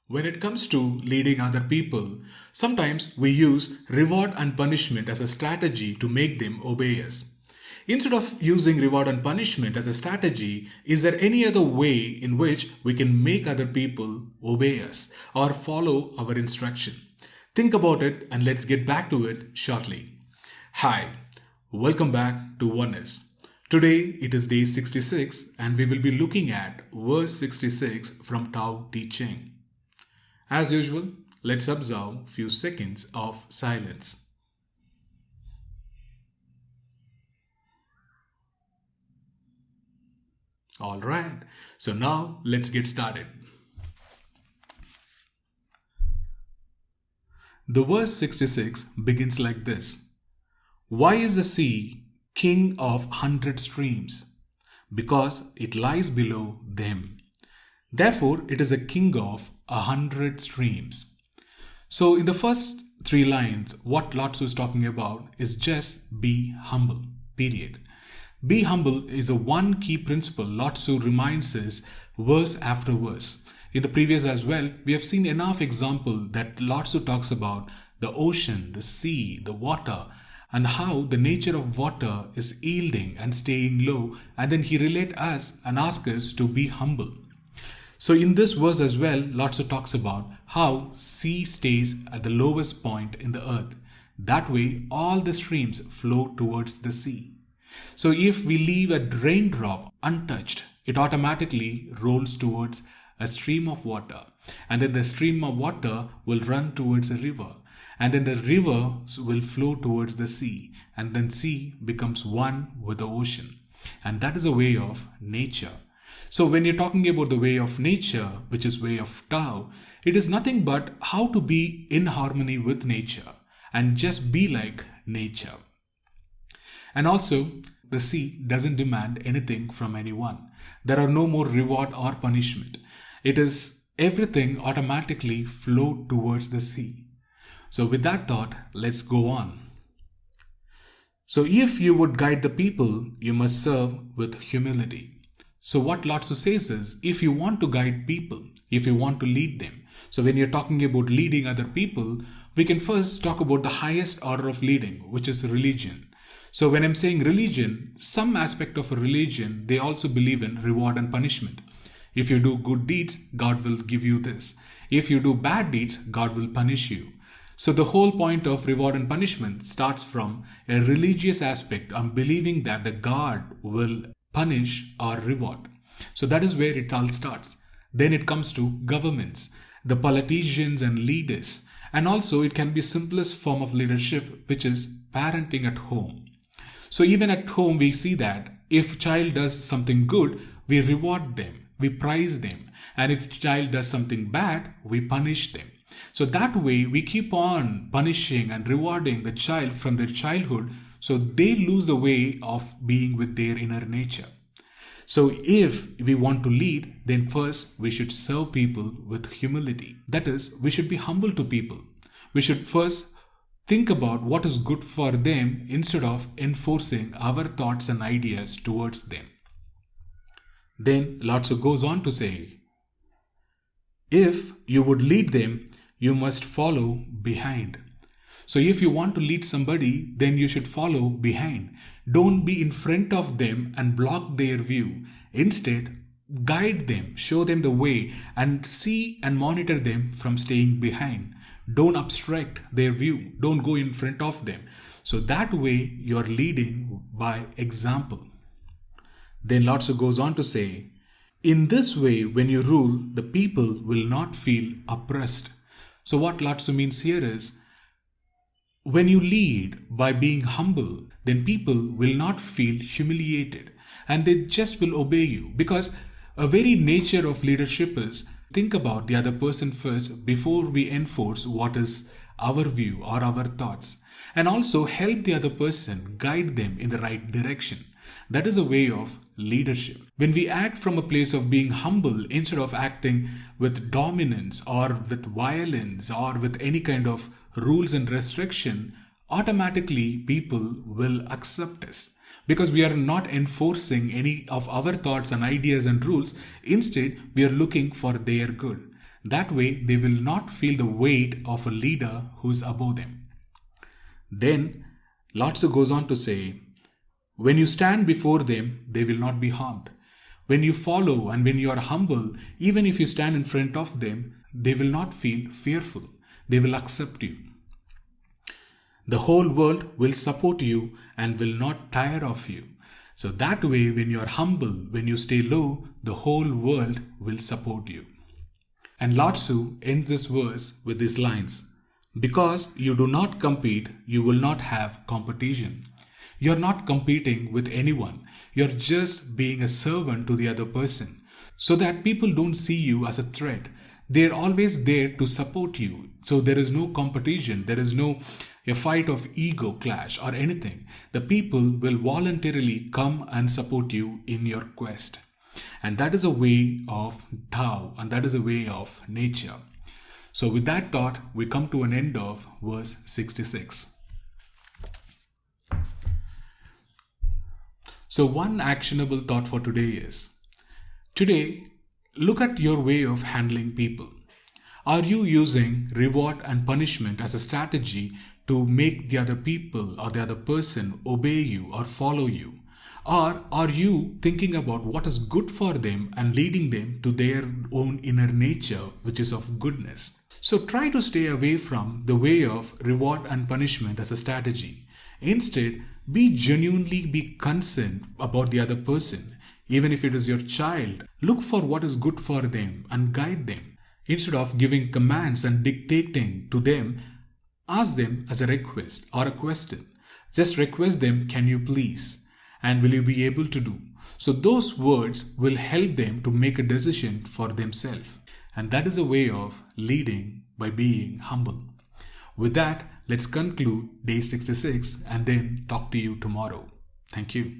When it comes to leading other people, sometimes we use reward and punishment as a strategy to make them obey us. Instead of using reward and punishment as a strategy, is there any other way in which we can make other people obey us or follow our instruction? Think about it and let's get back to it shortly. Hi, welcome back to Oneness. Today it is day 66 and we will be looking at verse 66 from Tao Te Ching. As usual, let's observe few seconds of silence. Alright, so now let's get started. The verse 66 begins like this. Why is the sea king of 100 streams? Because it lies below them. Therefore, it is a king of 100 streams. So, in the first three lines, what Laotzu is talking about is just be humble, period. Be humble is a one key principle Laotzu reminds us verse after verse. In the previous as well, we have seen enough example that Laotzu talks about the ocean, the sea, the water, and how the nature of water is yielding and staying low, and then he relate us and ask us to be humble. So in this verse as well, Laotzu talks about how sea stays at the lowest point in the earth. That way, all the streams flow towards the sea. So if we leave a raindrop untouched, it automatically rolls towards a stream of water. And then the stream of water will run towards a river. And then the river will flow towards the sea. And then sea becomes one with the ocean. And that is a way of nature. So when you're talking about the way of nature, which is way of Tao, it is nothing but how to be in harmony with nature and just be like nature. And also, the sea doesn't demand anything from anyone. There are no more reward or punishment. It is everything automatically flow towards the sea. So with that thought, let's go on. So if you would guide the people, you must serve with humility. So what Laotzu says is, if you want to guide people, if you want to lead them, so when you're talking about leading other people, we can first talk about the highest order of leading, which is religion. So when I'm saying religion, some aspect of a religion, they also believe in reward and punishment. If you do good deeds, God will give you this. If you do bad deeds, God will punish you. So the whole point of reward and punishment starts from a religious aspect. I'm believing that the God will punish or reward. So that is where it all starts. Then it comes to governments, the politicians and leaders. And also it can be simplest form of leadership, which is parenting at home. So even at home we see that if child does something good, we reward them, we praise them. And if child does something bad, we punish them. So that way we keep on punishing and rewarding the child from their childhood, so they lose the way of being with their inner nature. So if we want to lead, then first we should serve people with humility. That is, we should be humble to people. We should first think about what is good for them instead of enforcing our thoughts and ideas towards them. Then Laotzu goes on to say, if you would lead them, you must follow behind. So if you want to lead somebody, then you should follow behind. Don't be in front of them and block their view. Instead, guide them, show them the way, and see and monitor them from staying behind. Don't obstruct their view. Don't go in front of them. So that way you're leading by example. Then Laotzu goes on to say, in this way, when you rule, the people will not feel oppressed. So what Laotzu means here is, when you lead by being humble, then people will not feel humiliated and they just will obey you, because a very nature of leadership is think about the other person first before we enforce what is our view or our thoughts, and also help the other person, guide them in the right direction. That is a way of leadership. When we act from a place of being humble instead of acting with dominance or with violence or with any kind of rules and restriction, automatically people will accept us. because we are not enforcing any of our thoughts and ideas and rules. Instead, we are looking for their good. That way, they will not feel the weight of a leader who is above them. Then, Laotzu goes on to say, when you stand before them, they will not be harmed. When you follow and when you are humble, even if you stand in front of them, they will not feel fearful. They will accept you. The whole world will support you and will not tire of you. So that way, when you are humble, when you stay low, the whole world will support you. And Laotzu ends this verse with these lines. Because you do not compete, you will not have competition. You're not competing with anyone. You're just being a servant to the other person, so that people don't see you as a threat. They're always there to support you. So there is no competition. There is no a fight of ego clash or anything. The people will voluntarily come and support you in your quest. And that is a way of Tao, and that is a way of nature. So with that thought, we come to an end of verse 66. So one actionable thought for today is, today, look at your way of handling people. Are you using reward and punishment as a strategy to make the other people or the other person obey you or follow you? Or are you thinking about what is good for them and leading them to their own inner nature, which is of goodness? So try to stay away from the way of reward and punishment as a strategy. Instead, be concerned about the other person. Even if it is your child, look for what is good for them and guide them. Instead of giving commands and dictating to them, ask them as a request or a question. Just request them, can you please? And will you be able to do? So those words will help them to make a decision for themselves. And that is a way of leading by being humble. With that, let's conclude day 66 and then talk to you tomorrow. Thank you.